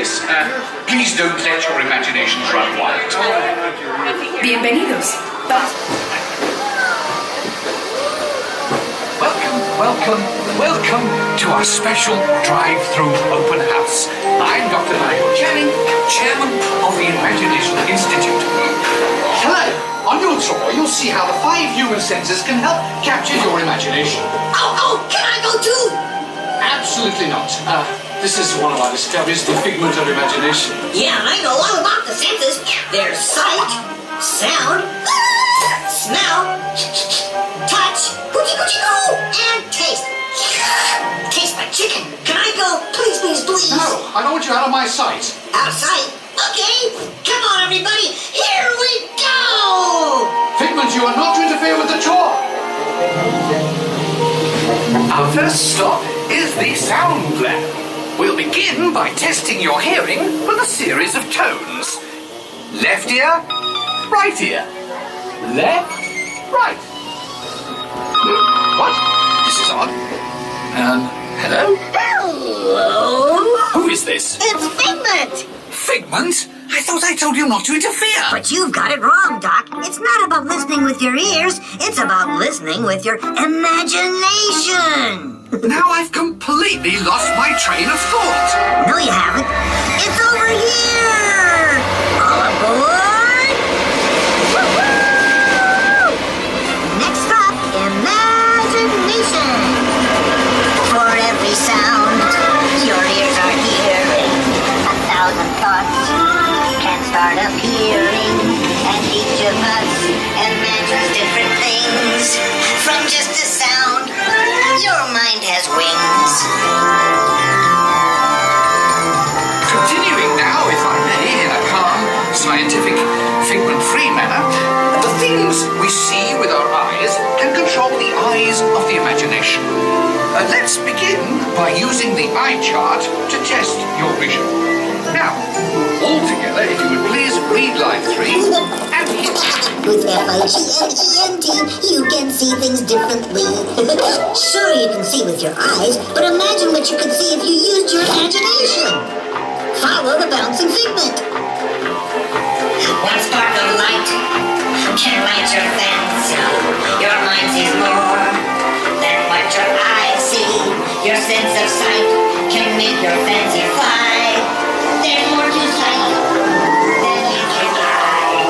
Yes, please don't let your imaginations run wild. Bienvenidos. Welcome to our special drive-through open house. I'm Dr. Nigel Channing, Chairman of the Imagination Institute. Hello. On your tour, you'll see how the 5 human senses can help capture your imagination. Oh, can I go too? Absolutely not. This is one of our discoveries, the figment of imagination. Yeah, I know all about the senses. There's sight, sound, smell, touch, and taste. Tastes like chicken. Can I go? Please, please, please. No, I don't want you out of my sight. Out of sight? Okay. Come on, everybody. Here we go. Figment, you are not to interfere with the tour. Our first stop is the sound lab. We'll begin by testing your hearing with a series of tones. Left ear, right ear. Left, right. What? This is odd. Hello? Hello? Who is this? It's Figment. Figment? I thought I told you not to interfere. But you've got it wrong, Doc. It's not about listening with your ears. It's about listening with your imagination. Now I've completely lost my train of thought. No, you haven't. It's over here. All aboard. Woo-hoo! Next stop, imagination. For every sound your ears are hearing, 1,000 thoughts can start appearing, and each of us imagines different things. From just a sound, your mind has wings. Continuing now, if I may, in a calm, scientific, figment-free manner, the things we see with our eyes can control the eyes of the imagination. Let's begin by using the eye chart to test your vision. Now, all together, if you would please read line 3 and hit. With F-I-G-N-E-N-T, you can see things differently. Sure, you can see with your eyes, but imagine what you could see if you used your imagination. Follow the bouncing figment. One spark of light can light your fancy. Your mind sees more than what your eyes see. Your sense of sight can make your fancy fly. There's more to sight than meets your eye.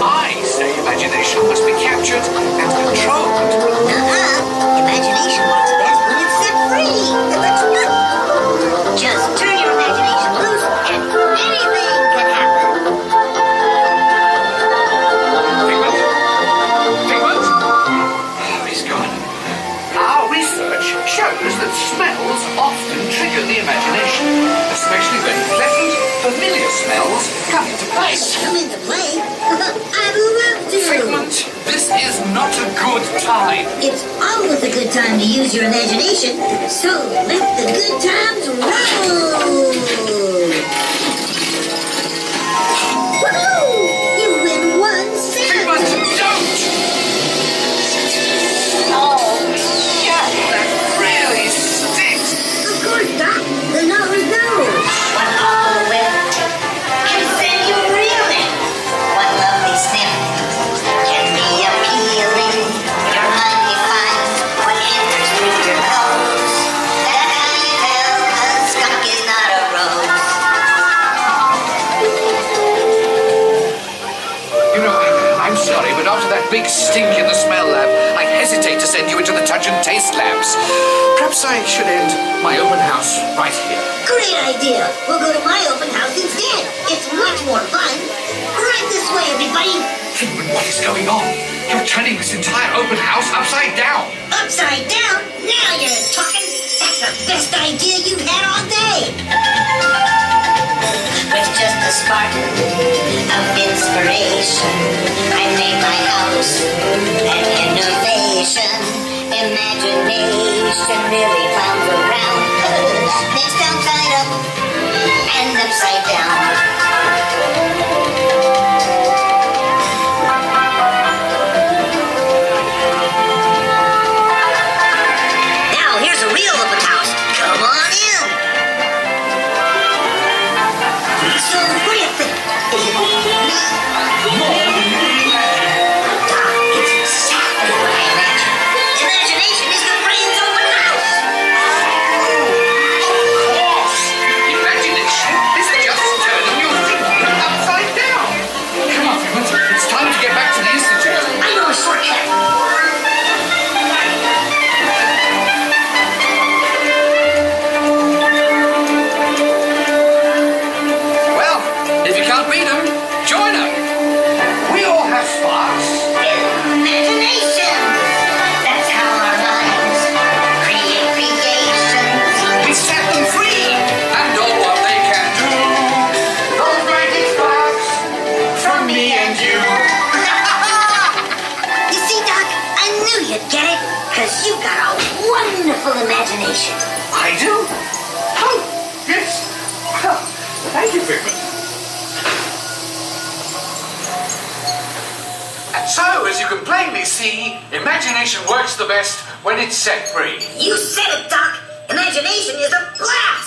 I say imagination must be captured and controlled. Imagination works best when it's set free. Just turn your imagination loose and anything can happen. Figment? Oh, he's gone. Our research shows that smells often trigger the imagination, especially when pleasant, familiar smells come into play. Come into play? I'd love to. Figment, this is not a good time. It's always a good time to use your imagination, so let the good times roll. Woohoo! You win 1 cent. Figment, don't! Oh, yeah, that really stinks. Of course, Doc. The numbers know. One awful whiff can send you reeling. One lovely sniff can be appealing. Your mind defines what enters through your nose. That's how you tell a skunk is not a rose. You know, I'm sorry, but after that big stink in the smell lab, I hesitate to send you into the touch and taste labs. Perhaps I should end my open house right here. Great idea. We'll go to my open house instead. It's much more fun. Right this way, everybody. Figment, what is going on? You're turning this entire open house upside down. Upside down? Now you're talking. That's the best idea you've had all day. With just a spark of inspiration, I made my house an innovation. Imagination really found around. Next downside up and upside down. Now here's a real open house. Come on in. So what do you think? Is it me? More than you can imagine. Doc, it's exactly what I imagined. Imagination is the brain's open house. Of course! Imagination is just turning your thinking upside down. Come on, Figment. It's time to get back to the Institute. I know a shortcut. Well, if you can't beat them, join them. We all have sparks. Imagination. That's how our minds create creations. We set them free and know what they can do. Those magic sparks from me and you. You see, Doc, I knew you'd get it, because you've got a wonderful imagination. I do? Oh, yes. Well, thank you, Figment. So, as you can plainly see, imagination works the best when it's set free. You said it, Doc. Imagination is a blast.